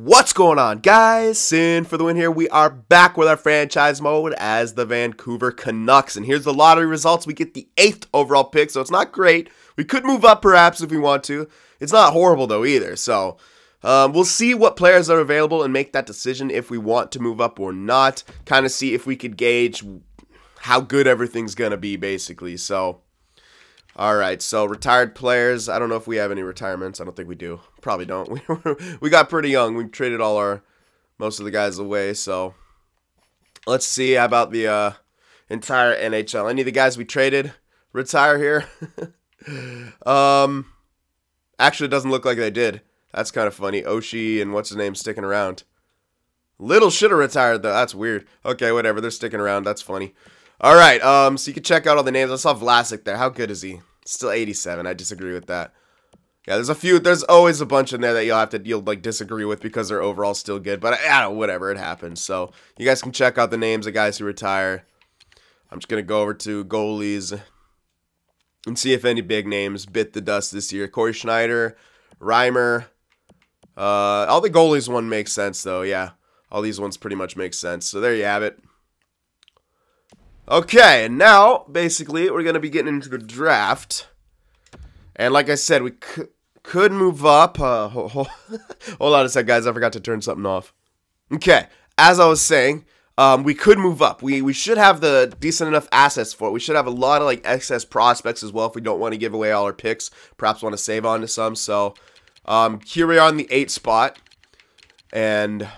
What's going on, guys? Cyn for the win here. We are back with our franchise mode as the Vancouver Canucks. And here's the lottery results. We get the 8th overall pick, so it's not great. We could move up perhaps if we want to. It's not horrible though either. So we'll see what players are available and make that decision if we want to move up or not. Kind of see if we could gauge how good everything's going to be basically. So alright, so retired players. I don't know if we have any retirements. I don't think we do. Probably don't. We got pretty young. We traded most of the guys away, so let's see how about the entire NHL. Any of the guys we traded retire here? Actually, it doesn't look like they did. That's kind of funny. Oshie and what's his name sticking around. Little should have retired though. That's weird. Okay, whatever. They're sticking around. That's funny. All right, so you can check out all the names. I saw Vlasic there. How good is he? Still 87. I disagree with that. Yeah, there's always a bunch in there that you'll like disagree with because they're overall still good. But I don't know, whatever, it happens. So you guys can check out the names of guys who retire. I'm just gonna go over to goalies and see if any big names bit the dust this year. Corey Schneider, Reimer. All the goalies one makes sense though. Yeah, all these ones pretty much make sense. So there you have it. Okay, and now, basically, we're going to be getting into the draft. And like I said, we could move up. Hold on a sec, guys. I forgot to turn something off. Okay, as I was saying, we could move up. We should have the decent enough assets for it. We should have a lot of like excess prospects as well if we don't want to give away all our picks. Perhaps want to save on to some. So, here we are in the 8th spot. And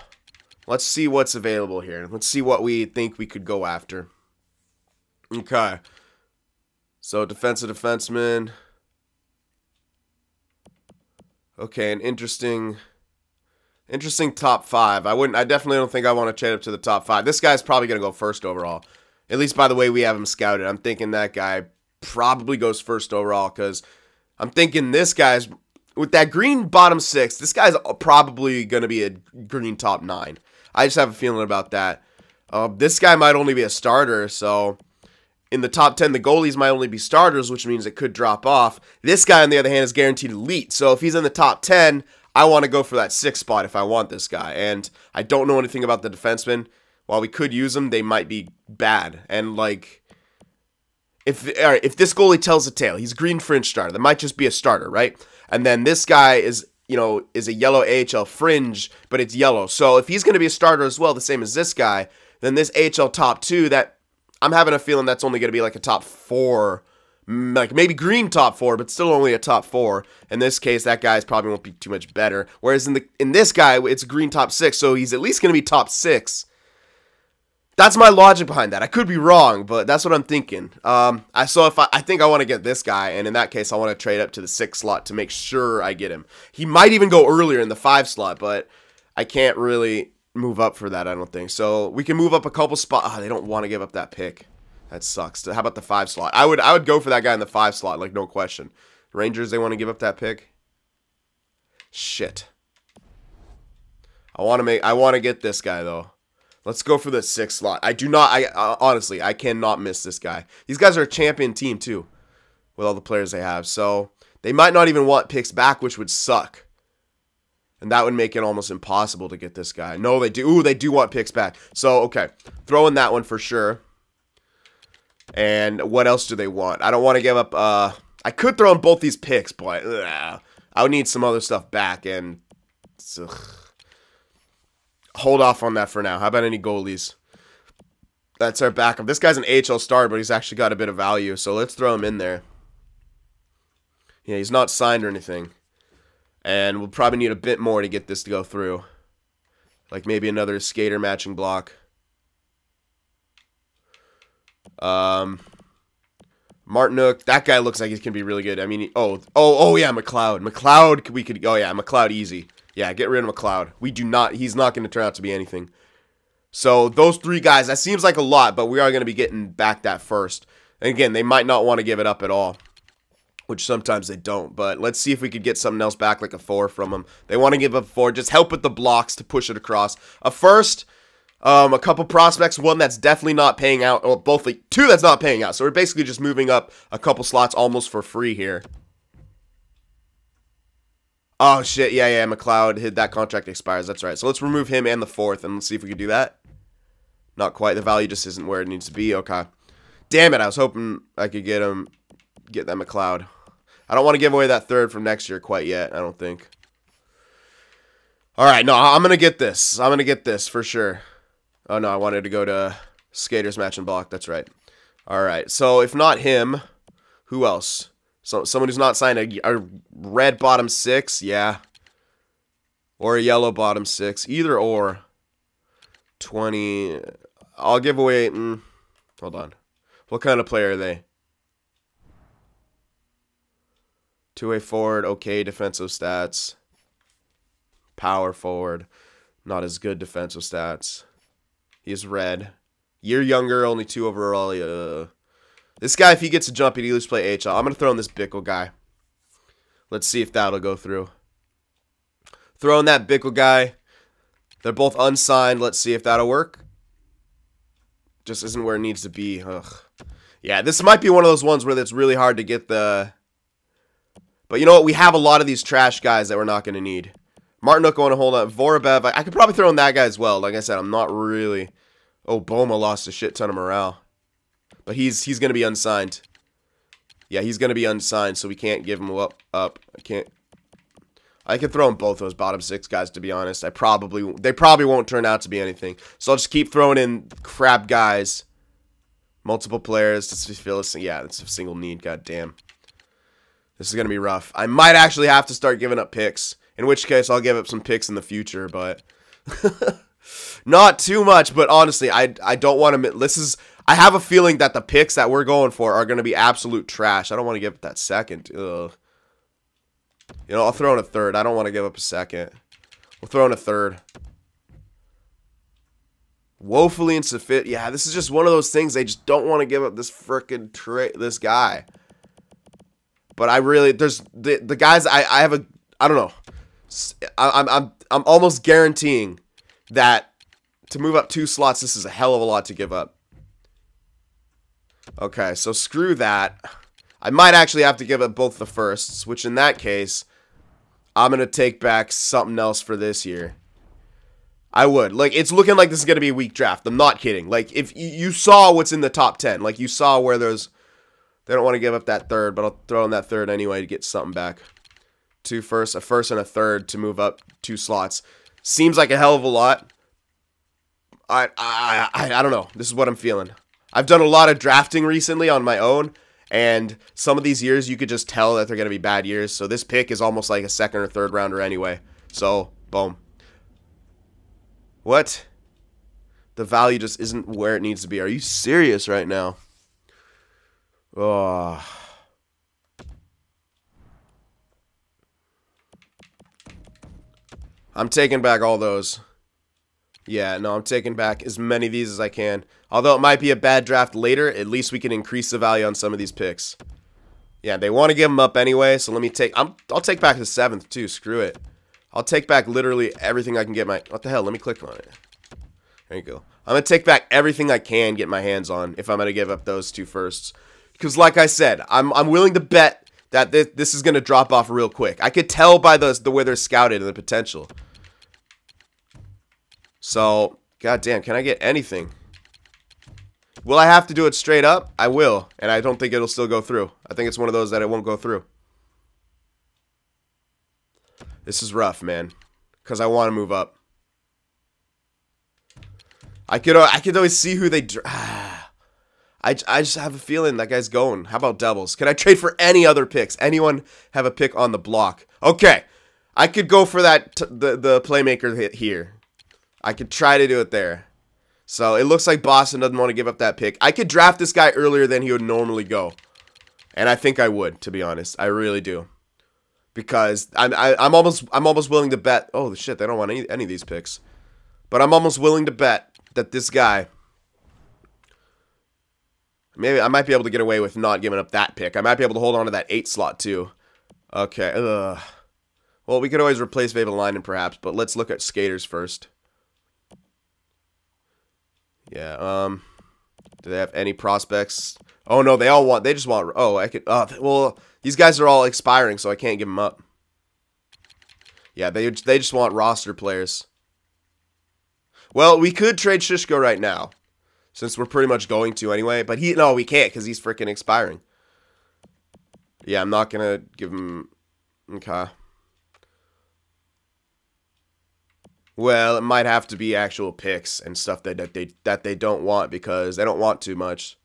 let's see what's available here. Let's see what we think we could go after. Okay, so defenseman. Okay, an interesting top 5. I definitely don't think I want to trade up to the top 5. This guy's probably gonna go first overall, at least by the way we have him scouted. I'm thinking that guy probably goes first overall because I'm thinking this guy's with that green bottom 6. This guy's probably gonna be a green top 9. I just have a feeling about that. This guy might only be a starter, so. In the top 10, the goalies might only be starters, which means it could drop off. This guy, on the other hand, is guaranteed elite. So if he's in the top 10, I want to go for that 6th spot if I want this guy. And I don't know anything about the defensemen. While we could use them, they might be bad. And, like, if this goalie tells a tale, he's green fringe starter. That might just be a starter, right? And then this guy is, is a yellow AHL fringe, but it's yellow. So if he's going to be a starter as well, the same as this guy, then this AHL top 2, that I'm having a feeling that's only going to be like a top 4, like maybe green top 4, but still only a top 4. In this case, that guy's probably won't be too much better. Whereas in this guy, it's green top 6, so he's at least going to be top 6. That's my logic behind that. I could be wrong, but that's what I'm thinking. I think I want to get this guy, and in that case, I want to trade up to the 6th slot to make sure I get him. He might even go earlier in the 5 slot, but I can't really move up for that, I don't think. So we can move up a couple spots. Oh, they don't want to give up that pick. That sucks. How about the 5 slot? I would go for that guy in the 5 slot, like no question. Rangers, they want to give up that pick. Shit. I want to get this guy though. Let's go for the 6th slot. Honestly, I cannot miss this guy. These guys are a champion team too, with all the players they have. So they might not even want picks back, which would suck. And that would make it almost impossible to get this guy. No, they do. Ooh, they do want picks back. So, okay. Throw in that one for sure. And what else do they want? I don't want to give up. I could throw in both these picks, but I would need some other stuff back. And hold off on that for now. How about any goalies? That's our backup. This guy's an AHL star, but he's actually got a bit of value. So let's throw him in there. Yeah, he's not signed or anything. And we'll probably need a bit more to get this to go through. Like maybe another skater matching block. Martinuk, that guy looks like he can be really good. I mean, oh yeah, McLeod. McLeod, oh yeah, McLeod easy. Yeah, get rid of McLeod. He's not going to turn out to be anything. So those 3 guys, that seems like a lot, but we are going to be getting back that first. And again, they might not want to give it up at all. Which sometimes they don't, but let's see if we could get something else back, like a 4 from them. They want to give up a 4, just help with the blocks to push it across. A first, a couple prospects, one that's definitely not paying out, or both, like 2 that's not paying out. So we're basically just moving up a couple slots almost for free here. Oh, shit. Yeah, yeah, McLeod. That contract expires. That's right. So let's remove him and the 4th, and let's see if we can do that. Not quite. The value just isn't where it needs to be. Okay. Damn it. I was hoping I could get that McLeod. I don't want to give away that 3rd from next year quite yet, I don't think. All right. No, I'm going to get this. I'm going to get this for sure. Oh, no. I wanted to go to Skaters Match and Block. That's right. All right. So if not him, who else? So someone who's not signed a red bottom 6, yeah. Or a yellow bottom 6. Either or. 20. I'll give away. Hold on. What kind of player are they? Two-way forward, okay, defensive stats. Power forward, not as good defensive stats. He's red. Year younger, only 2 overall. This guy, if he gets a jump, he'd at least play AHL. I'm going to throw in this Bickle guy. Let's see if that'll go through. Throw in that Bickle guy. They're both unsigned. Let's see if that'll work. Just isn't where it needs to be. Ugh. Yeah, this might be one of those ones where it's really hard to get the... But you know what? We have a lot of these trash guys that we're not going to need. Martinuk going to hold on. Vorobyev. I could probably throw in that guy as well. Like I said, I'm not really... Oh, Boma lost a shit ton of morale. But he's going to be unsigned. Yeah, he's going to be unsigned, so we can't give him up. I can't... I could throw in both those bottom 6 guys, to be honest. They probably won't turn out to be anything. So I'll just keep throwing in crap guys. Multiple players. Yeah, it's a single need. God damn. This is going to be rough. I might actually have to start giving up picks. In which case, I'll give up some picks in the future, but... Not too much, but honestly, I don't want to... I have a feeling that the picks that we're going for are going to be absolute trash. I don't want to give up that 2nd. Ugh. You know, I'll throw in a 3rd. I don't want to give up a 2nd. We'll throw in a 3rd. Woefully insufficient. Yeah, this is just one of those things. They just don't want to give up this frickin' this guy. But I really, there's the guys I have a, I don't know. I'm almost guaranteeing that to move up 2 slots, this is a hell of a lot to give up. Okay, so screw that. I might actually have to give up both the 1sts, which in that case, I'm going to take back something else for this year. I would. Like, it's looking like this is going to be a weak draft. I'm not kidding. Like, if you saw what's in the top 10, like, you saw where there's, they don't want to give up that 3rd, but I'll throw in that 3rd anyway to get something back. 2 firsts, a 1st and a 3rd to move up 2 slots. Seems like a hell of a lot. I don't know. This is what I'm feeling. I've done a lot of drafting recently on my own, and some of these years you could just tell that they're going to be bad years. So this pick is almost like a 2nd or 3rd rounder anyway. So, boom. What? The value just isn't where it needs to be. Are you serious right now? Oh. I'm taking back all those. Yeah, no, I'm taking back as many of these as I can. Although it might be a bad draft later, at least we can increase the value on some of these picks. Yeah, they want to give them up anyway, so let me take... I'll take back the 7th, too. Screw it. I'll take back literally everything I can get my... What the hell? Let me click on it. There you go. I'm going to take back everything I can get my hands on if I'm going to give up those 2 firsts. Because like I said, I'm willing to bet that this is going to drop off real quick. I could tell by the way they're scouted and the potential. So, goddamn, can I get anything? Will I have to do it straight up? I will, and I don't think it'll still go through. I think it's one of those that it won't go through. This is rough, man, because I want to move up. I could always see who they... I just have a feeling that guy's going. How about doubles? Can I trade for any other picks? Anyone have a pick on the block? Okay, I could go for that the playmaker hit here. I could try to do it there. So it looks like Boston doesn't want to give up that pick. I could draft this guy earlier than he would normally go, and I think I would, to be honest. I really do, because I'm almost willing to bet. Oh shit, they don't want any of these picks, but I'm almost willing to bet that this guy. Maybe I might be able to get away with not giving up that pick. I might be able to hold on to that 8 slot too. Okay. Well, we could always replace Vavalainen perhaps, but let's look at skaters first. Yeah, do they have any prospects? Oh, no, they just want, oh, I could, well, these guys are all expiring, so I can't give them up. Yeah, they just want roster players. Well, we could trade Shishko right now, since we're pretty much going to anyway. But no, we can't because he's freaking expiring. Yeah, I'm not gonna give him. Okay. Well, it might have to be actual picks and stuff that they don't want because they don't want too much.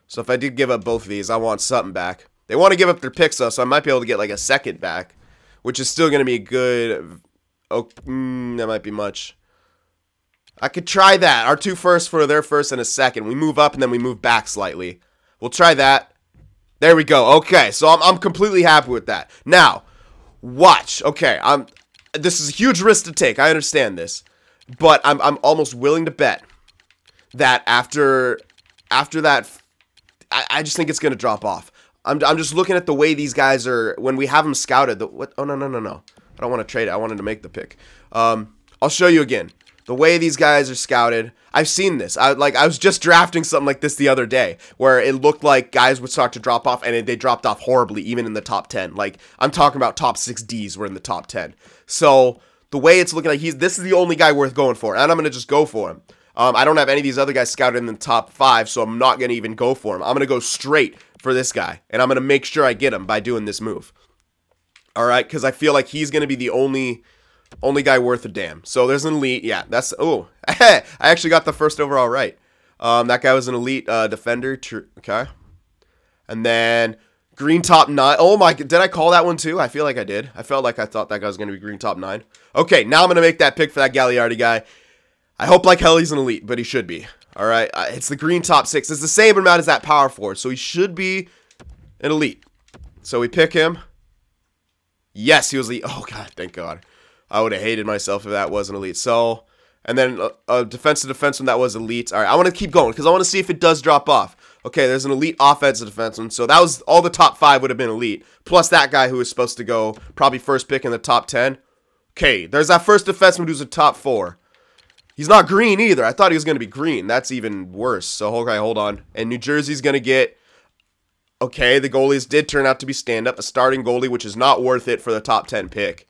So if I did give up both of these, I want something back. They want to give up their picks though, so I might be able to get like a second back, which is still going to be good. Oh, that might be much. I could try that. Our 2 firsts for their first and a second. We move up and then we move back slightly. We'll try that. There we go. Okay, so I'm completely happy with that. Now, watch. Okay, this is a huge risk to take. I understand this, but I'm almost willing to bet that after that, I just think it's gonna drop off. I'm just looking at the way these guys are when we have them scouted. What? Oh no. I don't want to trade it. I wanted to make the pick. I'll show you again. The way these guys are scouted, I've seen this. I was just drafting something like this the other day, where it looked like guys would start to drop off, and they dropped off horribly, even in the top 10. Like, I'm talking about top 6 Ds were in the top 10. So, the way it's looking like, this is the only guy worth going for, and I'm going to just go for him. I don't have any of these other guys scouted in the top 5, so I'm not going to even go for him. I'm going to go straight for this guy, and I'm going to make sure I get him by doing this move. Alright, because I feel like he's going to be the only guy worth a damn. So there's an elite. Yeah, that's... Oh, I actually got the first overall right. That guy was an elite defender. Okay. And then green top 9. Oh my... Did I call that one too? I feel like I did. I felt like I thought that guy was going to be green top 9. Okay, now I'm going to make that pick for that Gagliardi guy. I hope like hell he's an elite, but he should be. Alright, it's the green top 6. It's the same amount as that power forward, so he should be an elite. So we pick him. Yes, he was elite. Oh god, thank god. I would have hated myself if that wasn't elite. So, and then a defensive defenseman that was elite. All right, I want to keep going because I want to see if it does drop off. Okay, there's an elite offensive defenseman. So that was all the top 5 would have been elite. Plus that guy who was supposed to go probably first pick in the top 10. Okay, there's that first defenseman who's a top 4. He's not green either. I thought he was going to be green. That's even worse. So, okay, hold on. And New Jersey's going to get... Okay, the goalies did turn out to be stand-up. A starting goalie, which is not worth it for the top 10 pick.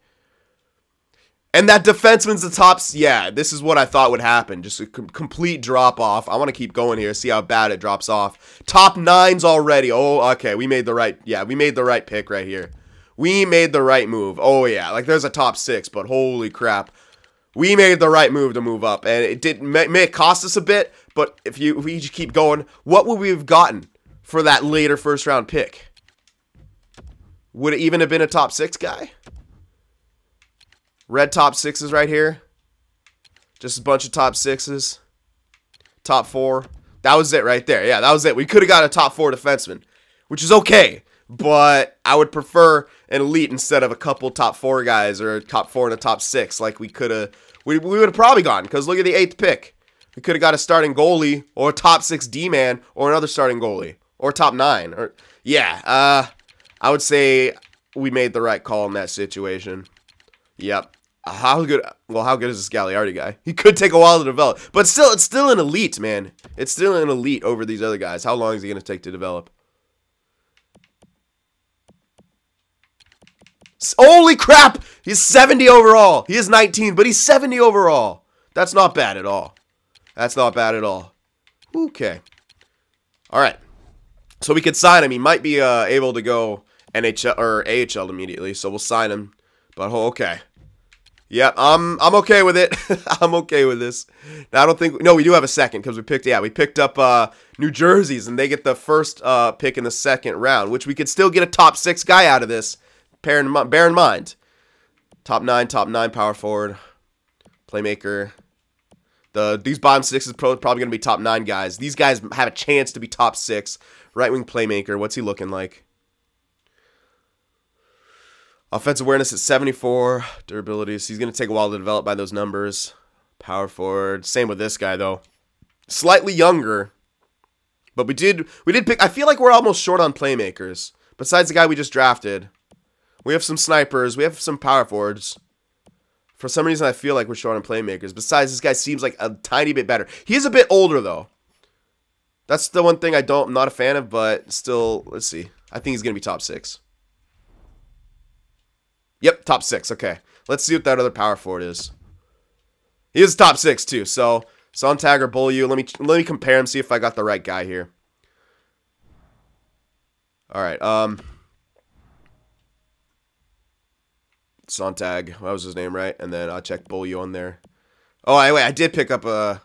And that defenseman's the tops. Yeah, this is what I thought would happen. Just a complete drop-off. I want to keep going here, see how bad it drops off. Top 9's already. Oh, okay, we made the right... Yeah, we made the right pick right here. We made the right move. Oh, yeah, like there's a top 6, but holy crap. We made the right move to move up. And it may cost us a bit, but if we just keep going, what would we have gotten for that later first-round pick? Would it even have been a top 6 guy? Red top 6s right here. Just a bunch of top 6s. Top 4. That was it right there. Yeah, that was it. We could have got a top 4 defenseman, which is okay. But I would prefer an elite instead of a couple top 4 guys or a top 4 and a top 6 like we could have. We would have probably gotten because look at the 8th pick. We could have got a starting goalie or a top 6 D-man or another starting goalie or top 9. Or yeah, I would say we made the right call in that situation. Yep. How good? Well, how good is this Gagliardi guy? He could take a while to develop, but still, it's still an elite, man. It's still an elite over these other guys. How long is he going to take to develop? Holy crap! He's 70 overall. He is 19, but he's 70 overall. That's not bad at all. That's not bad at all. Okay. All right. So we could sign him. He might be able to go NHL or AHL immediately, so we'll sign him. But okay. Yep, I'm okay with it. I'm okay with this. Now I don't think we do have a second because we picked up New Jersey's and they get the first pick in the second round, which we could still get a top 6 guy out of this. Bear in mind. Top 9 power forward, playmaker. These bottom 6 is probably going to be top 9 guys. These guys have a chance to be top 6. Right wing playmaker. What's he looking like? Offensive awareness at 74. Durability. So he's going to take a while to develop by those numbers. Power forward. Same with this guy, though. Slightly younger. But we did pick... I feel like we're almost short on playmakers. Besides the guy we just drafted. We have some snipers. We have some power forwards. For some reason, I feel like we're short on playmakers. Besides, this guy seems like a tiny bit better. He's a bit older, though. That's the one thing I'm not a fan of, but still, let's see. I think he's going to be top 6. Yep, top 6. Okay. Let's see what that other power forward is. He is top 6 too. So Sontag or Beaulieu. Let me compare him. See if I got the right guy here. All right. Sontag. What was his name, right? And then I'll check Beaulieu on there. Oh, wait. I did pick up a.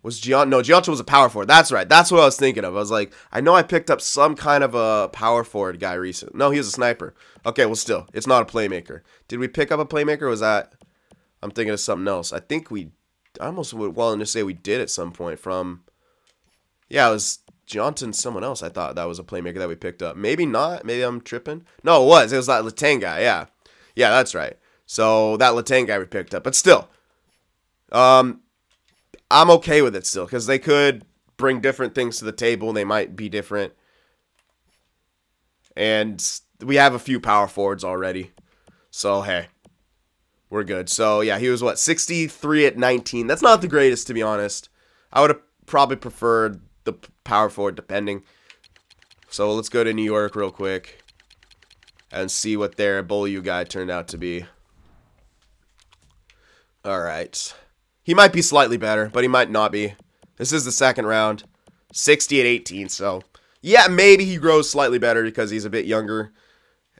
Was Giancho? No, Giancho was a power forward. That's right. That's what I was thinking of. I was like, I know I picked up some kind of a power forward guy recently. No, he was a sniper. Okay, well, still, it's not a playmaker. Did we pick up a playmaker? Or was that? I'm thinking of something else. I think I almost would willing to say we did at some point from. Yeah, it was Johnson, someone else. I thought that was a playmaker that we picked up. Maybe not. Maybe I'm tripping. No, it was. It was that Letang guy. Yeah, yeah, that's right. So that Letang guy we picked up, but still, I'm okay with it still, because they could bring different things to the table. They might be different. And we have a few power forwards already. So, hey, we're good. So, yeah, he was, what, 63 at 19. That's not the greatest, to be honest. I would have probably preferred the power forward, depending. So, let's go to New York real quick and see what their Beaulieu guy turned out to be. All right. He might be slightly better, but he might not be. This is the second round. 60 at 18, so yeah, maybe he grows slightly better because he's a bit younger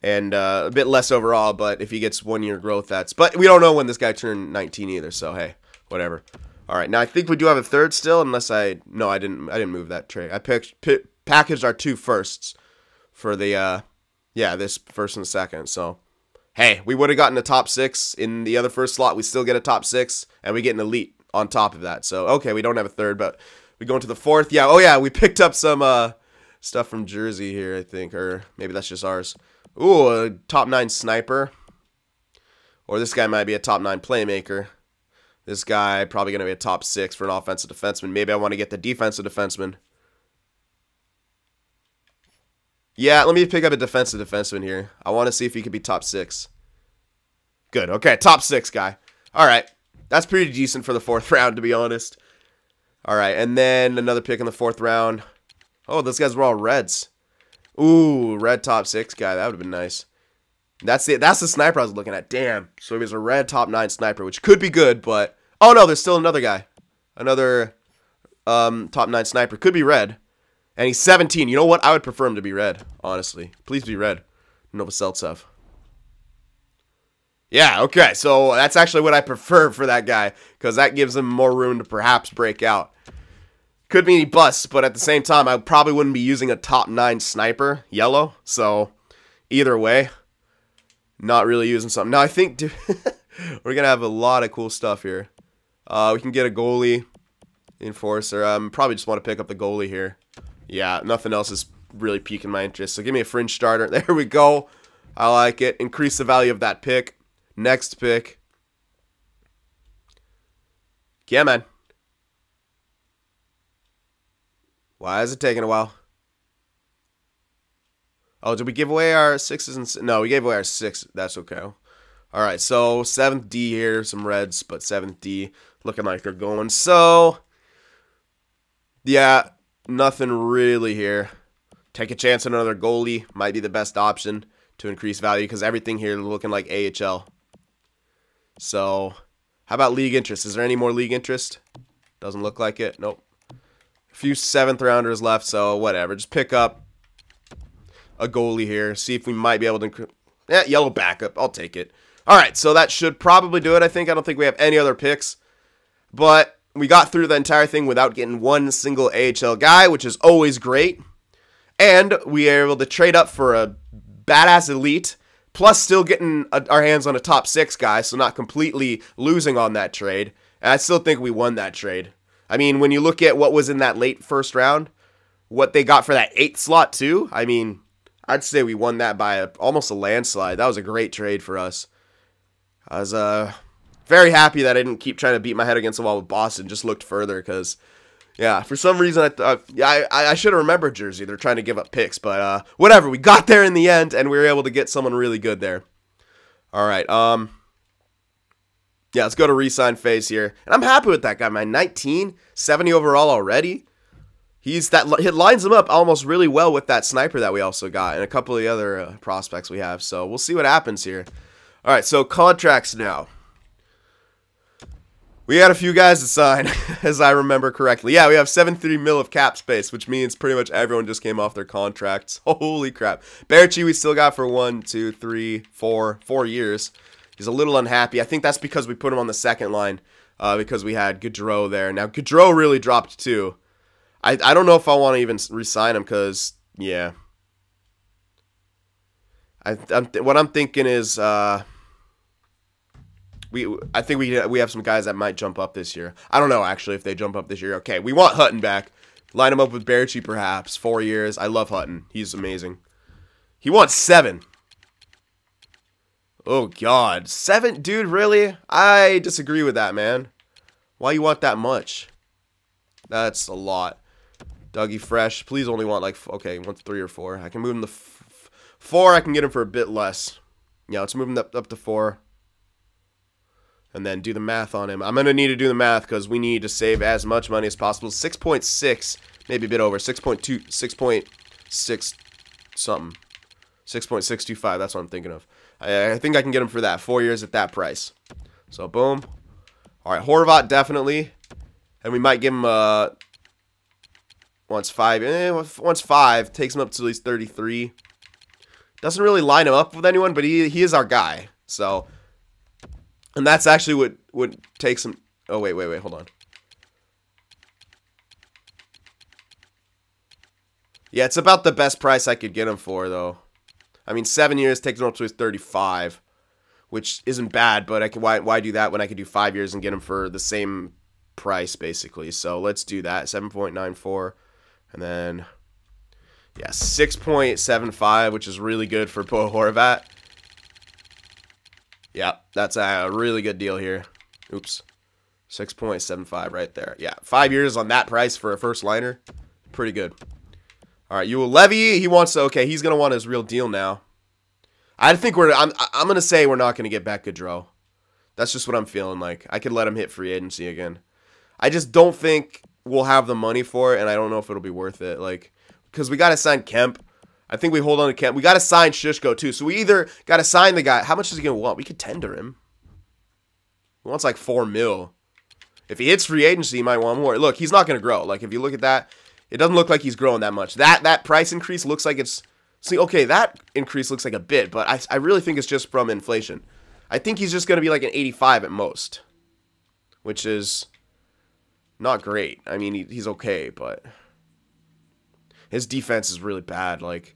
and a bit less overall, but if he gets 1 year growth, but we don't know when this guy turned 19 either, so hey, whatever. All right, now I think we do have a third still, unless I didn't move that trade. I packaged our 2 firsts for the, this first and the second, so. Hey, we would have gotten a top 6 in the other first slot. We still get a top 6, and we get an elite on top of that. So, okay, we don't have a third, but we go into the fourth. Yeah, oh yeah, we picked up some stuff from Jersey here, I think, or maybe that's just ours. Ooh, a top 9 sniper. Or this guy might be a top 9 playmaker. This guy probably going to be a top 6 for an offensive defenseman. Maybe I want to get the defensive defenseman. Yeah, let me pick up a defensive defenseman here. I want to see if he could be top 6. Good. Okay, top 6 guy. All right. That's pretty decent for the 4th round, to be honest. All right, and then another pick in the 4th round. Oh, those guys were all reds. Ooh, red top 6 guy. That would have been nice. That's the sniper I was looking at. Damn. So he was a red top 9 sniper, which could be good, but... Oh, no, there's still another guy. Another top 9 sniper. Could be red. And he's 17. You know what? I would prefer him to be red, honestly. Please be red. Novoselicev. Yeah, okay. So that's actually what I prefer for that guy, because that gives him more room to perhaps break out. Could mean he busts, but at the same time, I probably wouldn't be using a top 9 sniper, yellow. So either way, not really using something. Now, I think dude, we're going to have a lot of cool stuff here. We can get a goalie, enforcer. Probably just want to pick up the goalie here. Yeah, nothing else is really piquing my interest. So give me a fringe starter. There we go. I like it. Increase the value of that pick. Next pick. Yeah, man. Why is it taking a while? Oh, did we give away our 6s? No, we gave away our 6. That's okay. All right, so 7th D here. Some reds, but 7th D looking like they're going. So, yeah. Nothing really here. Take a chance on another goalie. Might be the best option to increase value because everything here is looking like AHL. So, how about league interest? Is there any more league interest? Doesn't look like it. Nope. A few 7th rounders left, so whatever. Just pick up a goalie here. See if we might be able to... Yeah, yellow backup. I'll take it. All right, so that should probably do it, I think. I don't think we have any other picks. But... we got through the entire thing without getting one single AHL guy, which is always great. And we are able to trade up for a badass elite, plus still getting our hands on a top 6 guy, so not completely losing on that trade. And I still think we won that trade. I mean, when you look at what was in that late first round, what they got for that 8th slot too, I mean, I'd say we won that by almost a landslide. That was a great trade for us. I was very happy that I didn't keep trying to beat my head against the wall with Boston. Just looked further because, yeah, for some reason I should have remembered Jersey. They're trying to give up picks, but whatever. We got there in the end, and we were able to get someone really good there. All right. Yeah, let's go to re-sign phase here, and I'm happy with that guy, man. 19, 70 overall already. It lines him up almost really well with that sniper that we also got, and a couple of the other prospects we have. So we'll see what happens here. All right, so contracts now. We had a few guys to sign, as I remember correctly. Yeah, we have 73 mil of cap space, which means pretty much everyone just came off their contracts. Holy crap. Berchi we still got for 4 years. He's a little unhappy. I think that's because we put him on the second line because we had Gaudreau there. Now, Gaudreau really dropped too. I don't know if I want to even re-sign him because, yeah. What I'm thinking is... I think we have some guys that might jump up this year. I don't know, actually, if they jump up this year. Okay, we want Hutton back. Line him up with Berchi, perhaps. 4 years. I love Hutton. He's amazing. He wants 7. Oh, God. 7? Dude, really? I disagree with that, man. Why you want that much? That's a lot. Dougie Fresh. Please only want, like, okay, he wants 3 or 4. I can move him to 4. I can get him for a bit less. Yeah, let's move him up to 4. And then do the math on him. I'm going to need to do the math because we need to save as much money as possible. 6.6, maybe a bit over. 6.2, 6.6 something. 6.625, that's what I'm thinking of. I think I can get him for that. 4 years at that price. So, boom. All right, Horvat, definitely. And we might give him, wants 5. Wants 5. Takes him up to at least 33. Doesn't really line him up with anyone, but he is our guy. So... And that's actually what takes him... Oh, wait, hold on. Yeah, it's about the best price I could get him for, though. I mean, 7 years takes him up to his 35, which isn't bad, but why do that when I could do 5 years and get him for the same price, basically? So let's do that. 7.94, and then... Yeah, 6.75, which is really good for Bo Horvat. Yeah, that's a really good deal here. Oops. 6.75 right there. Yeah, 5 years on that price for a first liner. Pretty good. All right, Yul Levy, he wants to, okay, he's going to want his real deal now. I think I'm going to say we're not going to get back Gaudreau. That's just what I'm feeling like. I could let him hit free agency again. I just don't think we'll have the money for it, and I don't know if it'll be worth it. Like, because we got to sign Kemp. I think we hold on to Kemp. We got to sign Shishko, too. So we either got to sign the guy. How much is he going to want? We could tender him. He wants like 4 mil. If he hits free agency, he might want more. Look, he's not going to grow. Like, if you look at that, it doesn't look like he's growing that much. That price increase looks like it's... See, okay, that increase looks like a bit, but I really think it's just from inflation. I think he's just going to be like an 85 at most, which is not great. I mean, he's okay, but his defense is really bad. Like,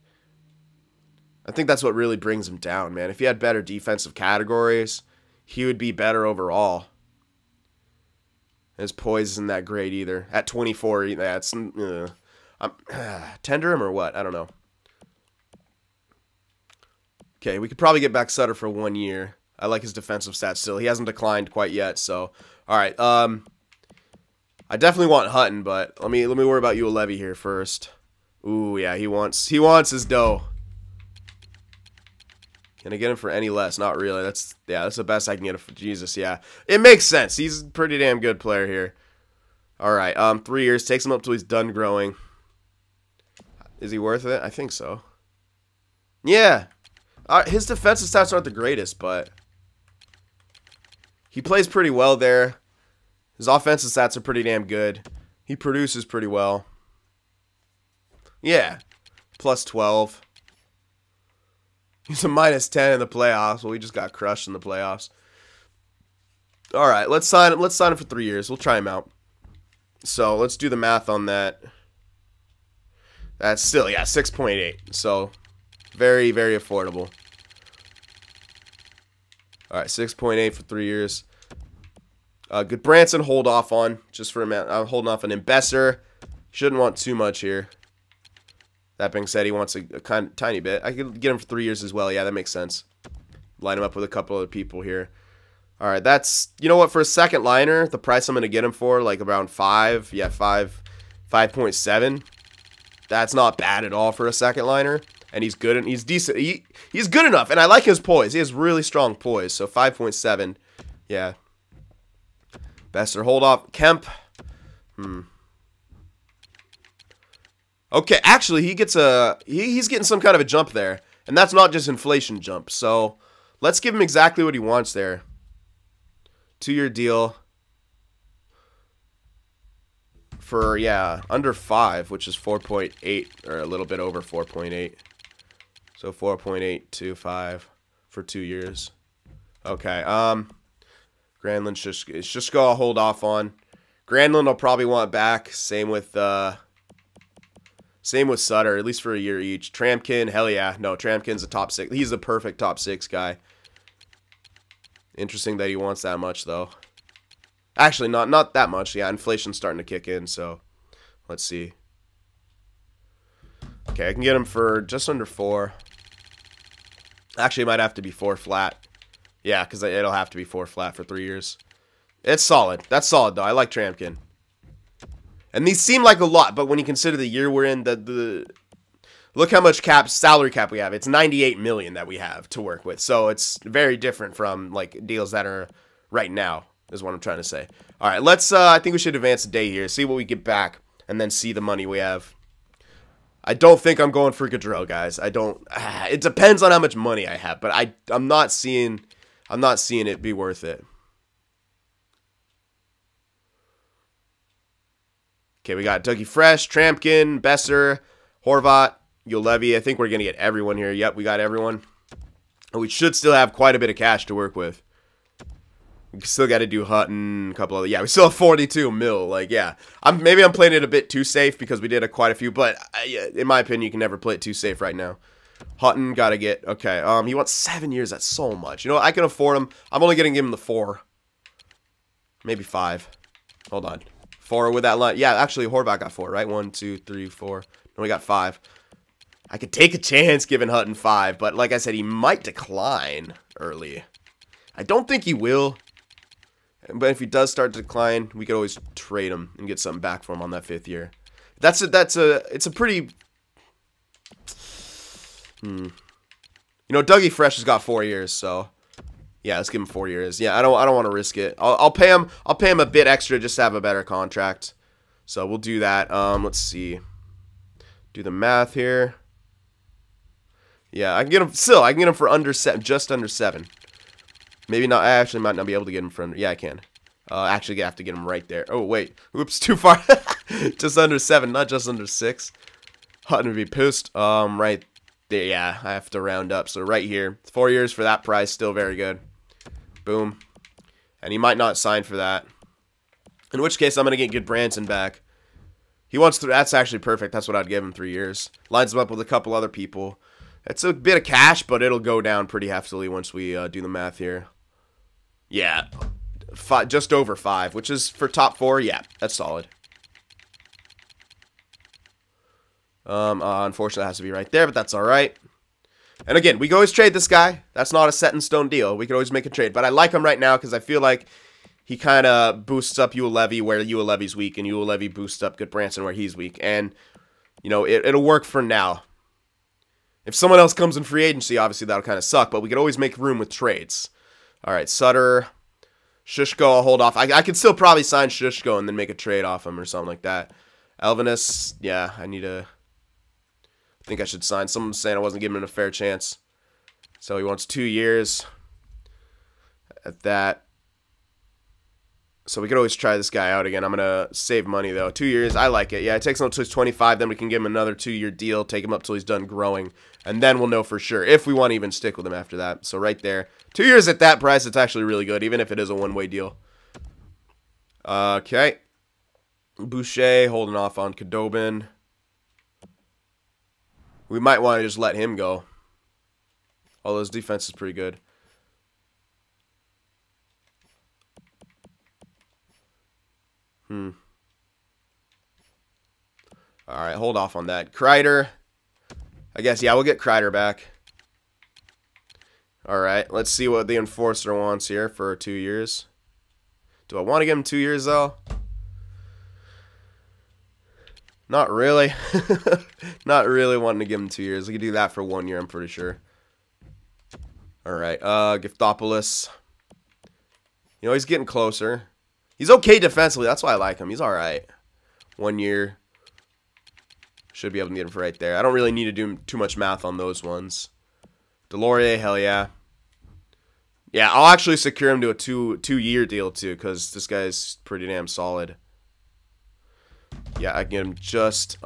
I think that's what really brings him down, man. If he had better defensive categories, he would be better overall. His poise isn't that great either. At 24, that's tender him or what? I don't know. Okay, we could probably get back Sutter for 1 year. I like his defensive stats still. He hasn't declined quite yet, so all right. I definitely want Hutton, but let me worry about Yul Levy here first. Ooh, yeah, he wants his dough. Can I get him for any less? Not really. That's the best I can get him for. Jesus, yeah. It makes sense. He's a pretty damn good player here. All right, 3 years. Takes him up till he's done growing. Is he worth it? I think so. Yeah. His defensive stats aren't the greatest, but he plays pretty well there. His offensive stats are pretty damn good. He produces pretty well. Yeah. Plus 12. He's a minus 10 in the playoffs. Well, we just got crushed in the playoffs. All right, let's sign him. Let's sign him for 3 years. We'll try him out. So let's do the math on that. That's still, yeah, 6.8. So very, very affordable. All right, 6.8 for 3 years. Good Branson, hold off on just for a minute. I'm holding off on him. Besser, shouldn't want too much here. That being said, he wants a tiny bit. I could get him for 3 years as well. Yeah, that makes sense. Line him up with a couple other people here. All right, that's, you know what, for a second liner, the price I'm going to get him for, like around 5. Yeah, 5.7. That's not bad at all for a second liner. And he's good, and he's decent. He's good enough, and I like his poise. He has really strong poise, so 5.7. Yeah. Besser, hold off. Kemp. Okay, actually, he gets he's getting some kind of a jump there, and that's not just inflation jump. So Let's give him exactly what he wants there. 2-year deal. For, yeah, under 5, which is 4.8, or a little bit over 4.8. So 4.825 for 2 years. Okay, Granlund, Shishko I'll hold off on. Granlund I'll probably want back. Same with Sutter, at least for a year each. Tramkin, hell yeah. No, Tramkin's a top 6. He's the perfect top 6 guy. Interesting that he wants that much, though. Actually, not that much. Yeah, inflation's starting to kick in, so let's see. Okay, I can get him for just under 4. Actually, it might have to be 4 flat. Yeah, because it'll have to be 4 flat for 3 years. It's solid. That's solid, though. I like Tramkin. And these seem like a lot, but when you consider the year we're in, look how much salary cap we have. It's $98 million that we have to work with. So it's very different from like deals that are right now, is what I'm trying to say. All right, let's I think we should advance a day here, see what we get back, and then see the money we have. I don't think I'm going for Gaudreau, guys. I don't. It depends on how much money I have, but I'm not seeing it be worth it. Okay, we got Dougie Fresh, Tramkin, Besser, Horvat, Juolevi. I think we're going to get everyone here. Yep, we got everyone. And we should still have quite a bit of cash to work with. We still got to do Hutton, a couple other. Yeah, we still have 42 mil. Like, yeah. Maybe I'm playing it a bit too safe because we did quite a few. But in my opinion, you can never play it too safe right now. Hutton, got to get. Okay, he wants 7 years. That's so much. You know what? I can afford him. I'm only going to give him the 4. Maybe 5. Hold on. 4 with that line. Yeah, actually, Horvat got 4, right? 1, 2, 3, 4. No, we got 5. I could take a chance giving Hutton 5, but like I said, he might decline early. I don't think he will. But if he does start to decline, we could always trade him and get something back for him on that 5th year. It's a pretty. You know, Dougie Fresh has got 4 years, so yeah, let's give him 4 years. Yeah, I don't want to risk it. I'll pay him a bit extra just to have a better contract. So we'll do that. Let's see. Do the math here. Yeah, I can get him still. I can get him for under 7, just under 7. Maybe not. I actually might not be able to get him for under. Yeah, I can. Actually, I have to get him right there. Oh wait, oops, too far. Just under 7, not just under 6. Hutton would be pissed. Right there. Yeah, I have to round up. So right here, 4 years for that price, still very good. Boom. And he might not sign for that. In which case, I'm gonna get Goodbranson back. He wants to. That's actually perfect. That's what I'd give him. 3 years. Lines him up with a couple other people. It's a bit of cash, but it'll go down pretty heftily once we do the math here. Yeah, just over 5, which is for top 4. Yeah, that's solid. Unfortunately, it has to be right there, but that's all right. And again, we can always trade this guy. That's not a set-in-stone deal. We could always make a trade, but I like him right now because I feel like he kind of boosts up Juolevi where Juolevi's weak, and Juolevi boosts up Goodbranson where he's weak. And, you know, it'll work for now. If someone else comes in free agency, obviously that'll kind of suck, but we could always make room with trades. All right, Sutter, Shishko, I'll hold off. I could still probably sign Shishko and then make a trade off him or something like that. Elvinus, yeah, I think I should sign. Someone's saying I wasn't giving him a fair chance. So he wants 2 years at that. So we could always try this guy out again. I'm going to save money, though. 2 years, I like it. Yeah, it takes him until he's 25. Then we can give him another 2-year deal, take him up till he's done growing. And then we'll know for sure if we want to even stick with him after that. So right there. 2 years at that price, it's actually really good, even if it is a one-way deal. Okay. Boucher holding off on Khudobin. We might want to just let him go. Although his defense is pretty good. Alright, hold off on that. Kreider. I guess, yeah, we'll get Kreider back. Alright, let's see what the Enforcer wants here for 2 years. Do I want to give him 2 years, though? Not really. Not really wanting to give him 2 years. We could do that for 1 year, I'm pretty sure. Alright, Giftopoulos. You know, he's getting closer. He's okay defensively. That's why I like him. He's alright. 1 year. Should be able to get him for right there. I don't really need to do too much math on those ones. Delorier, hell yeah. Yeah, I'll actually secure him to a two-year deal, too, because this guy's pretty damn solid. Yeah, I can get him just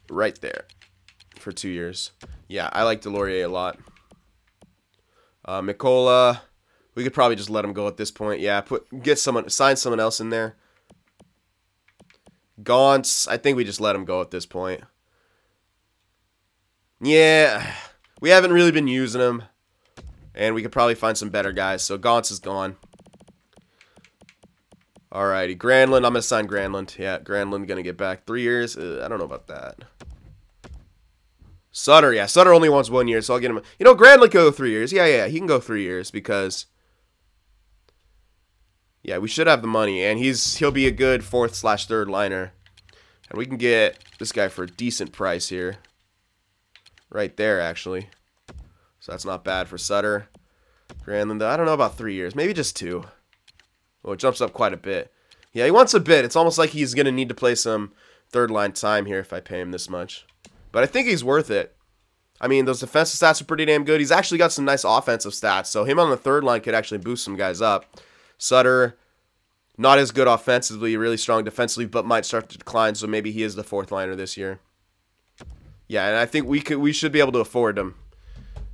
right there for 2 years. Yeah, I like Delorier a lot. Mikola, we could probably just let him go at this point. Yeah, sign someone else in there. Gaunce, I think we just let him go at this point. Yeah, we haven't really been using him. And we could probably find some better guys. So Gaunce is gone. Alrighty, Granlund, I'm going to sign Granlund. Yeah, Granlund going to get back 3 years. I don't know about that. Sutter, yeah, Sutter only wants 1 year, so I'll get him. You know, Granlund can go 3 years. Yeah, he can go 3 years because, yeah, we should have the money, and he'll be a good 4th/3rd liner, and we can get this guy for a decent price here, right there actually. So that's not bad for Sutter. Granlund, I don't know about 3 years, maybe just 2. Well, it jumps up quite a bit. Yeah, he wants a bit. It's almost like he's gonna need to play some 3rd line time here if I pay him this much. But I think he's worth it. I mean, those defensive stats are pretty damn good. He's actually got some nice offensive stats. So him on the 3rd line could actually boost some guys up. Sutter, not as good offensively, really strong defensively, but might start to decline. So maybe he is the 4th liner this year. Yeah, and I think we should be able to afford him.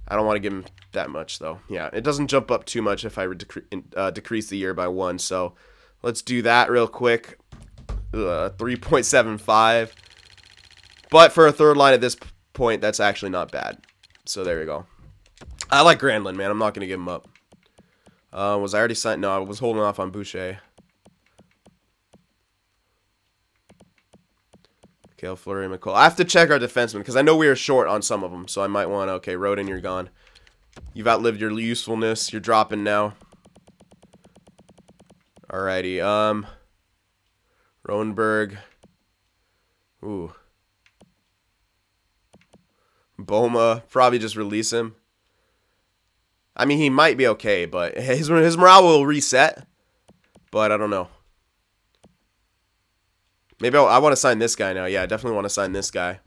I don't want to give him that much, though. Yeah, it doesn't jump up too much if I decrease the year by 1. So let's do that real quick. 3.75. But for a 3rd line at this point, that's actually not bad. So there you go. I like Granlund, man. I'm not going to give him up. Was I already signed? No, I was holding off on Boucher. Kale, Fleury, McCall. I have to check our defensemen because I know we are short on some of them. So I might want to... Okay, Rodin, you're gone. You've outlived your usefulness. You're dropping now. Alrighty. Roenberg. Ooh. Boma, probably just release him. I mean, he might be okay, but his morale will reset. But I don't know. Maybe I want to sign this guy now. Yeah, I definitely want to sign this guy.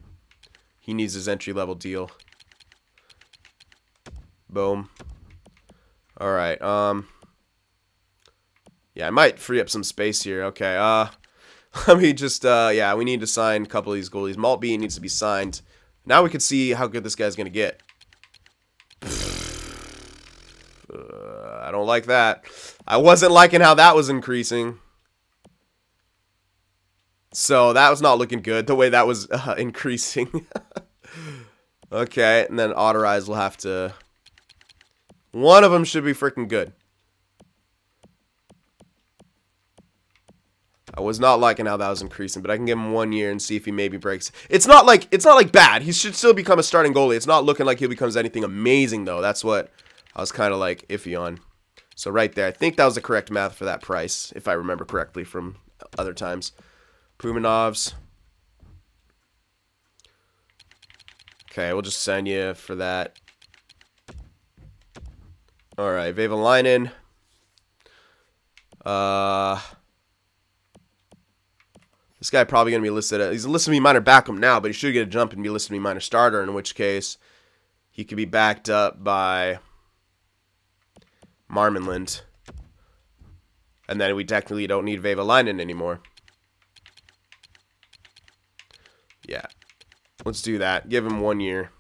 He needs his entry-level deal. Boom. Alright, yeah, I might free up some space here. Okay, let me just, yeah, we need to sign a couple of these goalies. Maltby needs to be signed. Now we can see how good this guy's going to get. I don't like that. I wasn't liking how that was increasing. So that was not looking good, the way that was increasing. Okay, and then autorize will have to... One of them should be freaking good. I was not liking how that was increasing, but I can give him 1 year and see if he maybe breaks. It's not like bad. He should still become a starting goalie. It's not looking like he becomes anything amazing though. That's what I was kind of like iffy on. So right there, I think that was the correct math for that price, if I remember correctly from other times. Pumanovs. Okay, we'll just send you for that. All right, Vavalainen. This guy probably going to be listed as... He's a listed me minor backup now, but he should get a jump and be listed me minor starter, in which case he could be backed up by Marmanland. And then we technically don't need Vavalainen anymore. Yeah. Let's do that. Give him 1 year.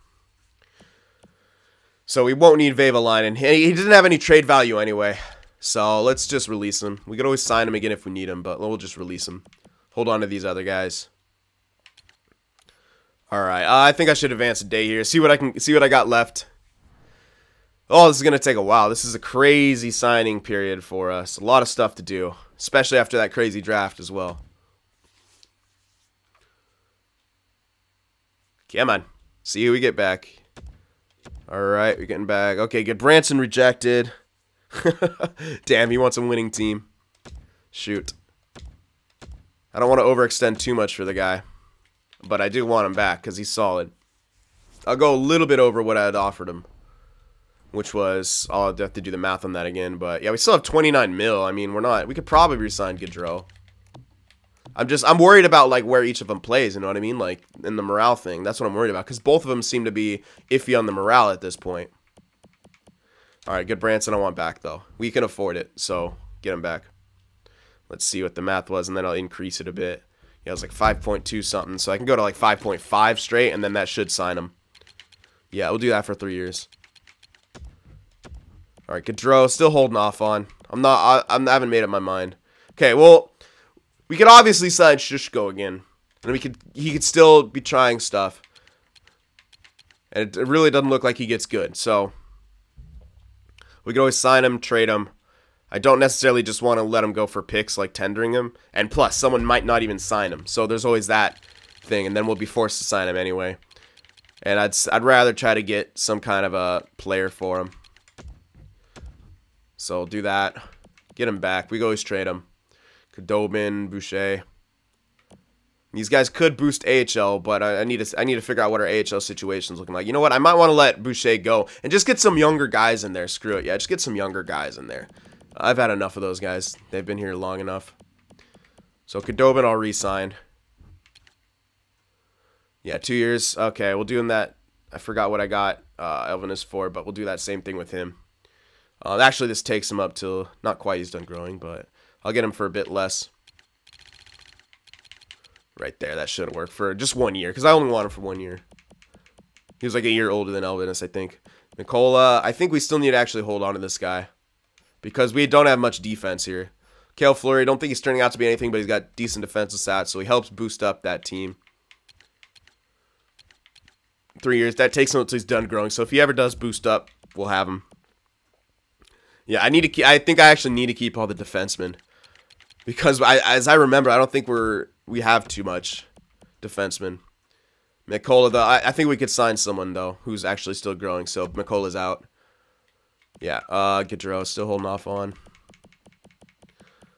So we won't need Vavalainen. He doesn't have any trade value anyway. So let's just release him. We could always sign him again if we need him, but we'll just release him. Hold on to these other guys. All right. I think I should advance a day here. See what I got left. Oh, this is going to take a while. This is a crazy signing period for us. A lot of stuff to do, especially after that crazy draft as well. Come on. See who we get back. All right, we're getting back. Okay, good. Branson rejected. Damn, he wants a winning team. Shoot. I don't want to overextend too much for the guy, but I do want him back because he's solid. I'll go a little bit over what I had offered him, which was... I'll have to do the math on that again, but yeah, we still have 29 mil. I mean, we could probably re-sign Gaudreau. I'm worried about like where each of them plays, you know what I mean? Like in the morale thing. That's what I'm worried about because both of them seem to be iffy on the morale at this point. All right, good Branson I want back, though. We can afford it, so get him back. Let's see what the math was, and then I'll increase it a bit. Yeah, it was like 5.2 something, so I can go to like 5.5 straight, and then that should sign him. Yeah, we'll do that for 3 years. All right, Gaudreau, still holding off on. I haven't made up my mind. Okay, well, we could obviously sign Shishko again, and he could still be trying stuff. And it really doesn't look like he gets good, so we could always sign him, trade him. I don't necessarily just want to let him go for picks, like tendering him. And plus, someone might not even sign him. So there's always that thing, and then we'll be forced to sign him anyway. And I'd rather try to get some kind of a player for him. So we'll do that. Get him back. We can always trade him. Khudobin, Boucher. These guys could boost AHL, but I need to figure out what our AHL situation's looking like. You know what? I might want to let Boucher go and just get some younger guys in there. Screw it. Yeah, just get some younger guys in there. I've had enough of those guys. They've been here long enough. So Khudobin, I'll re-sign. Yeah, 2 years. Okay, we'll do him that. I forgot what I got Elvinus for, but we'll do that same thing with him. Actually, this takes him up till not quite he's done growing, but I'll get him for a bit less. Right there, that should work for just 1 year, because I only want him for 1 year. He was like a year older than Elvinus, I think. Nicola, I think we still need to actually hold on to this guy, because we don't have much defense here. Cale Fleury, don't think he's turning out to be anything, but he's got decent defensive stats, so he helps boost up that team. 3 years, that takes him until he's done growing, so if he ever does boost up, we'll have him. Yeah, I think I actually need to keep all the defensemen, because as I remember, I don't think we have too much defensemen. Mikola, though, I think we could sign someone, though, who's actually still growing, so Mikola's out. Yeah, Gaudreau, still holding off on.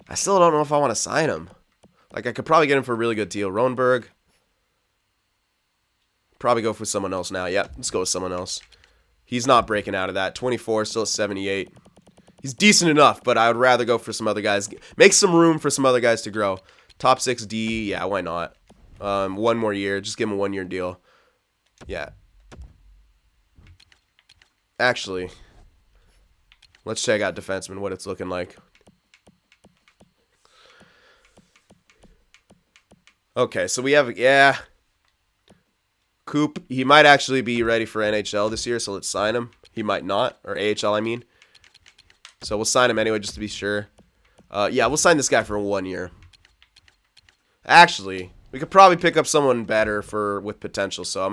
I still don't know if I want to sign him. Like, I could probably get him for a really good deal. Roenberg. Probably go for someone else now. Yep, let's go with someone else. He's not breaking out of that. 24, still at 78. He's decent enough, but I would rather go for some other guys. Make some room for some other guys to grow. Top 6D, yeah, why not? 1 more year. Just give him a 1 year deal. Yeah. Actually, let's check out defenseman, what it's looking like. Okay, so we have, yeah. Coop, he might actually be ready for NHL this year, so let's sign him. He might not, or AHL, I mean. So we'll sign him anyway, just to be sure. Yeah, we'll sign this guy for 1 year. Actually, we could probably pick up someone better with potential. So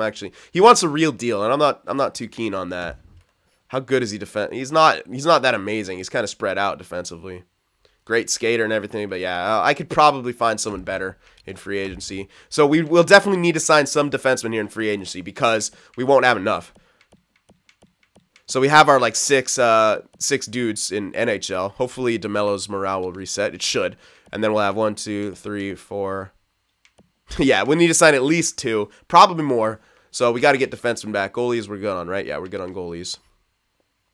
he wants a real deal, and I'm not too keen on that. How good is he He's not that amazing. He's kind of spread out defensively. Great skater and everything, but yeah, I could probably find someone better in free agency. So we'll definitely need to sign some defensemen here in free agency because we won't have enough. So we have our like six dudes in NHL. Hopefully DeMello's morale will reset. It should. And then we'll have 1, 2, 3, 4. Yeah, we need to sign at least 2, probably more. So we got to get defensemen back. Goalies we're good on, right? Yeah, we're good on goalies.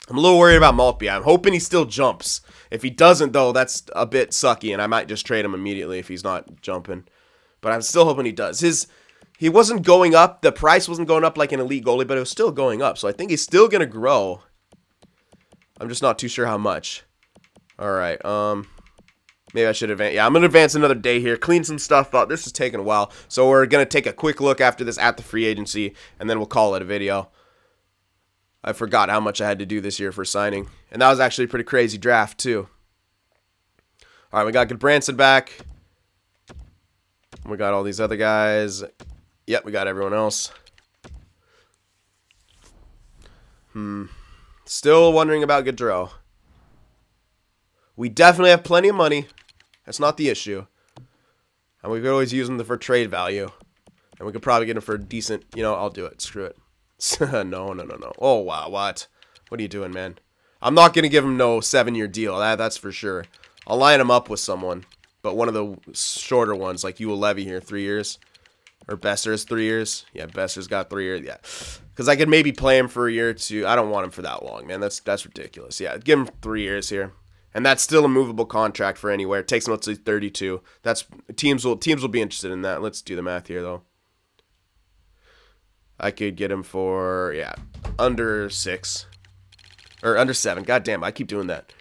I'm a little worried about Maltby. I'm hoping he still jumps. If he doesn't, though, that's a bit sucky, and I might just trade him immediately if he's not jumping. But I'm still hoping he does. He wasn't going up. The price wasn't going up like an elite goalie, but it was still going up. So I think he's still going to grow. I'm just not too sure how much. All right. Maybe I should advance. Yeah, I'm going to advance another day here. Clean some stuff up. This is taking a while. So we're going to take a quick look after this at the free agency, and then we'll call it a video. I forgot how much I had to do this year for signing. And that was actually a pretty crazy draft, too. All right, we got Goodbranson back. We got all these other guys. Yep, we got everyone else. Still wondering about Gaudreau. We definitely have plenty of money. That's not the issue. And we could always use them for trade value. And we could probably get him for a decent, I'll do it. Screw it. No. Oh, wow, what? What are you doing, man? I'm not going to give him no 7-year deal. That's for sure. I'll line him up with someone. But one of the shorter ones, like Ewell Levy here, 3 years. Or Besser's 3 years. Yeah, Besser's got 3 years. Yeah. Because I could maybe play him for a year or two. I don't want him for that long, man. That's ridiculous. Yeah, give him 3 years here. And that's still a movable contract for anywhere. It takes him up to 32. Teams will be interested in that. Let's do the math here, though. I could get him for, yeah, under 6. Or under 7. God damn, I keep doing that.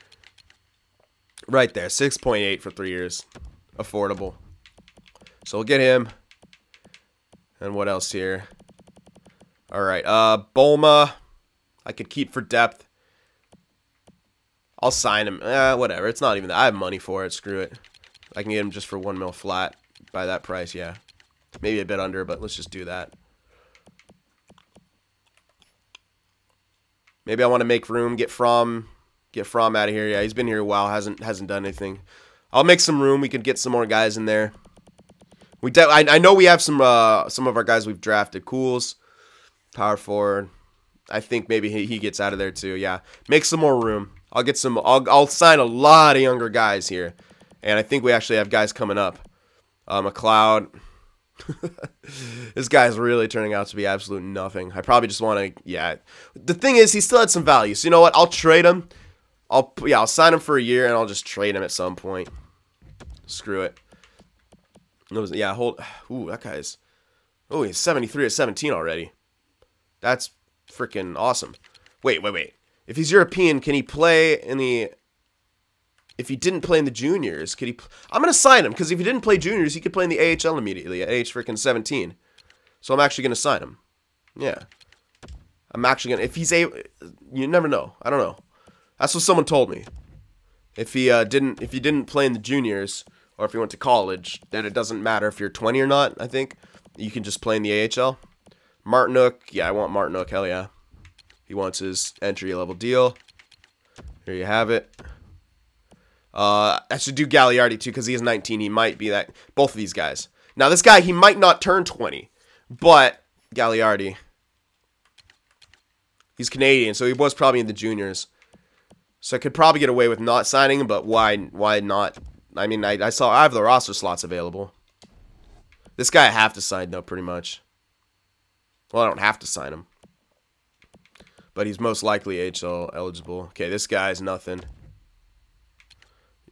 Right there. 6.8 for 3 years. Affordable. So we'll get him. And what else here? Alright, Bulma. I could keep for depth. I'll sign him. Whatever. It's not even that. I have money for it. Screw it. I can get him just for 1 mil flat. By that price, yeah. Maybe a bit under, but let's just do that. Maybe I want to make room. Get From out of here. Yeah, he's been here a while. Hasn't done anything. I'll make some room. We could get some more guys in there. I know we have some of our guys we've drafted. Cools, power forward. I think maybe he gets out of there too. Yeah, make some more room. I'll get some. I'll sign a lot of younger guys here, and I think we actually have guys coming up. McLeod. This guy's really turning out to be absolute nothing. I probably just want to. Yeah, the thing is, he still had some value. So you know what? I'll trade him. I'll sign him for a year, and I'll just trade him at some point. Screw it. Yeah, ooh, that guy's... Oh, he's 73 at 17 already. That's freaking awesome. Wait. If he's European, can he play in the... If he didn't play in the juniors, could he... I'm going to sign him, because if he didn't play juniors, he could play in the AHL immediately at age freaking 17. So I'm actually going to sign him. Yeah. I'm actually going to... If he's able... You never know. I don't know. That's what someone told me. If he didn't play in the juniors... Or if you went to college, then it doesn't matter if you're 20 or not, I think. You can just play in the AHL. Martinook, yeah, I want Martinook, hell yeah. He wants his entry-level deal. Here you have it. I should do Gagliardi, too, because he is 19. He might be that. Both of these guys. Now, this guy, he might not turn 20. But, Gagliardi. He's Canadian, so he was probably in the juniors. So I could probably get away with not signing him, but why not? I mean, I have the roster slots available. This guy I have to sign, though, pretty much. Well, I don't have to sign him. But he's most likely AHL eligible. Okay, this guy's nothing.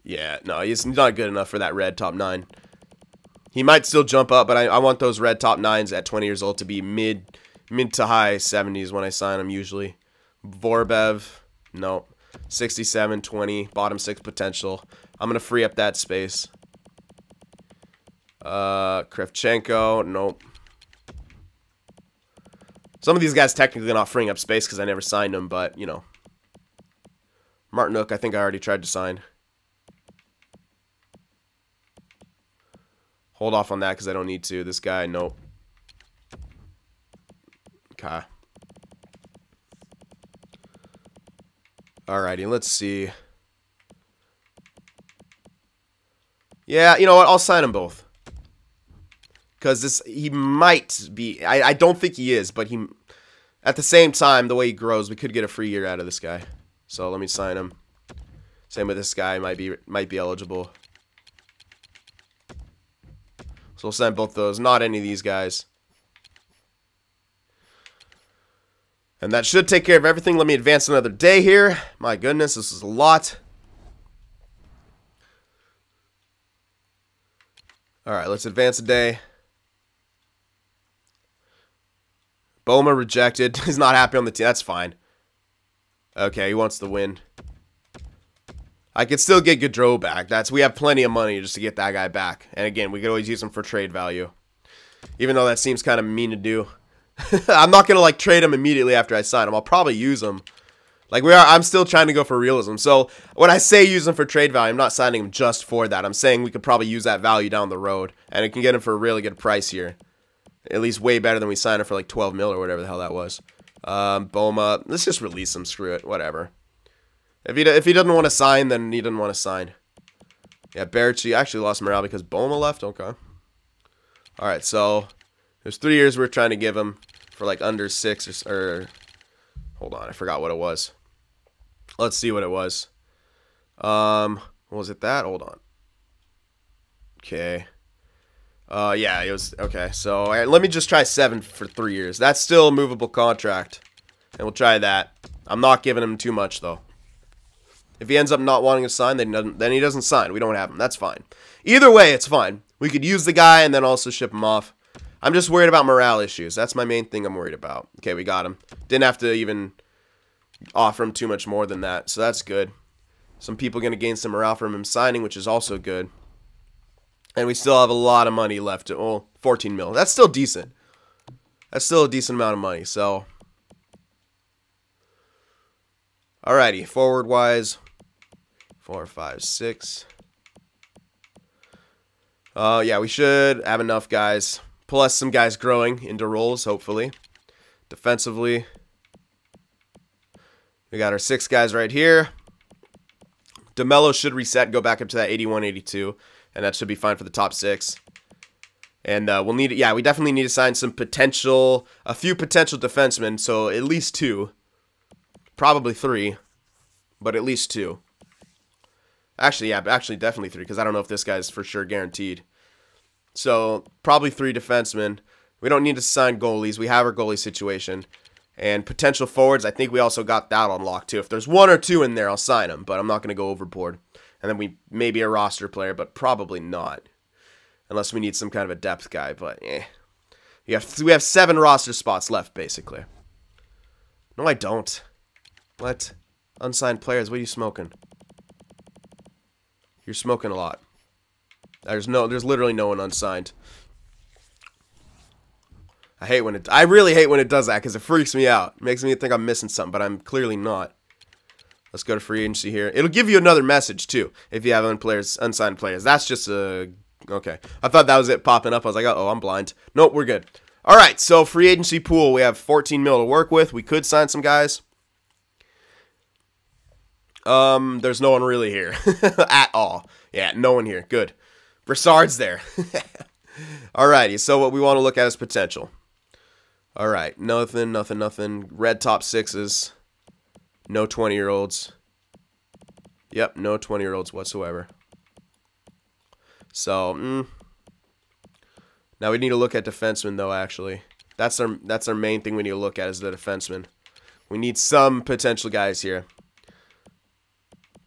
Yeah, no, he's not good enough for that red top 9. He might still jump up, but I want those red top 9s at 20 years old to be mid to high 70s when I sign them, usually. Vorbev, no. 67, 20, bottom 6 potential. I'm going to free up that space. Kravchenko, nope. Some of these guys technically not freeing up space because I never signed them, but, you know. Martinook, I think I already tried to sign. Hold off on that because I don't need to. This guy, nope. Okay. Alrighty, let's see. Yeah, you know what? I'll sign them both. Because he might be... I don't think he is, but he... At the same time, the way he grows, we could get a free year out of this guy. So let me sign him. Same with this guy, might be eligible. So we'll sign both those. Not any of these guys. And that should take care of everything. Let me advance another day here. My goodness, this is a lot. Alright, let's advance a day. Boma rejected. He's not happy on the team. That's fine. Okay, he wants the win. I could still get Gaudreau back. We have plenty of money just to get that guy back. And again, we could always use him for trade value. Even though that seems kind of mean to do. I'm not going to, like, trade him immediately after I sign him. I'll probably use him. Like, I'm still trying to go for realism. So, when I say use him for trade value, I'm not signing him just for that. I'm saying we could probably use that value down the road. And it can get him for a really good price here. At least way better than we signed him for, like, 12 mil or whatever the hell that was. Boma, let's just release him. Screw it. Whatever. If he doesn't want to sign, then he doesn't want to sign. Yeah, Berchi actually lost morale because Boma left. Okay. Alright, so there's 3 years we're trying to give him for like under 6 or hold on, I forgot what it was. Let's see what it was. Was it that? Hold on. Okay. Yeah, it was okay. So let me just try 7 for 3 years. That's still a movable contract, and we'll try that. I'm not giving him too much though. If he ends up not wanting to sign, then he doesn't sign. We don't have him. That's fine. Either way, it's fine. We could use the guy and then also ship him off. I'm just worried about morale issues. That's my main thing I'm worried about. Okay, we got him. Didn't have to even offer him too much more than that. So that's good. Some people are going to gain some morale from him signing, which is also good. And we still have a lot of money left. Oh, 14 mil. That's still decent. That's still a decent amount of money. So, alrighty. Forward-wise, 4, 5, 6. Yeah, we should have enough guys. Plus some guys growing into roles, hopefully. Defensively, we got our 6 guys right here. DeMello should reset, go back up to that 81, 82. And that should be fine for the top 6. And we'll need, yeah, we definitely need to sign some potential, a few potential defensemen. So at least 2, probably 3, but at least 2. Actually, yeah, actually definitely 3 because I don't know if this guy's for sure guaranteed. So probably 3 defensemen. We don't need to sign goalies. We have our goalie situation. And potential forwards, I think we also got that on lock too. If there's 1 or 2 in there, I'll sign them, but I'm not going to go overboard. And then we maybe a roster player, but probably not. Unless we need some kind of a depth guy, but we have 7 roster spots left, basically. No, I don't. What? Unsigned players, what are you smoking? You're smoking a lot. There's literally no one unsigned. I really hate when it does that because it freaks me out. It makes me think I'm missing something, but I'm clearly not. Let's go to free agency here. It'll give you another message, too, if you have unsigned players. That's just a... Okay. I thought that was it popping up. I was like, uh-oh, I'm blind. Nope, we're good. All right, so free agency pool. We have 14 mil to work with. We could sign some guys. There's no one really here at all. Yeah, no one here. Good. Brassard's there. Alrighty, so what we want to look at is potential. Alright, nothing. Red top 6s. No 20-year-olds. Yep, no 20-year-olds whatsoever. So, now we need to look at defensemen, though, actually. That's our main thing we need to look at is the defensemen. We need some potential guys here.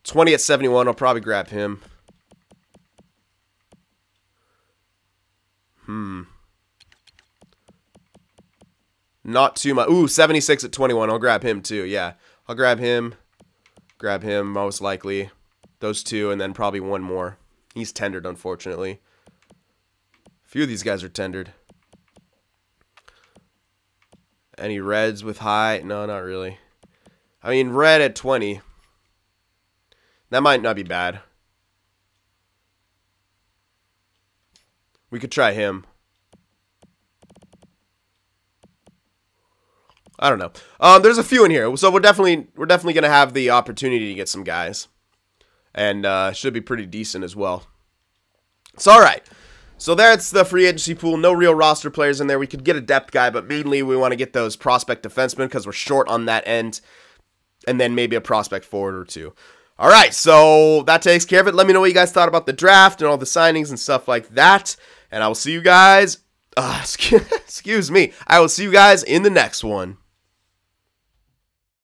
20 at 71, I'll probably grab him. Not too much. Ooh, 76 at 21, I'll grab him, too, yeah. I'll grab him, most likely. Those 2, and then probably 1 more. He's tendered, unfortunately. A few of these guys are tendered. Any reds with high? No, not really. I mean, red at 20. That might not be bad. We could try him. I don't know. There's a few in here, so we're definitely gonna have the opportunity to get some guys, and should be pretty decent as well. So all right, so that's the free agency pool. No real roster players in there. We could get a depth guy, but mainly we want to get those prospect defensemen because we're short on that end, and then maybe a prospect forward or 2. All right, so that takes care of it. Let me know what you guys thought about the draft and all the signings and stuff like that, and I will see you guys. Excuse me. I will see you guys in the next one.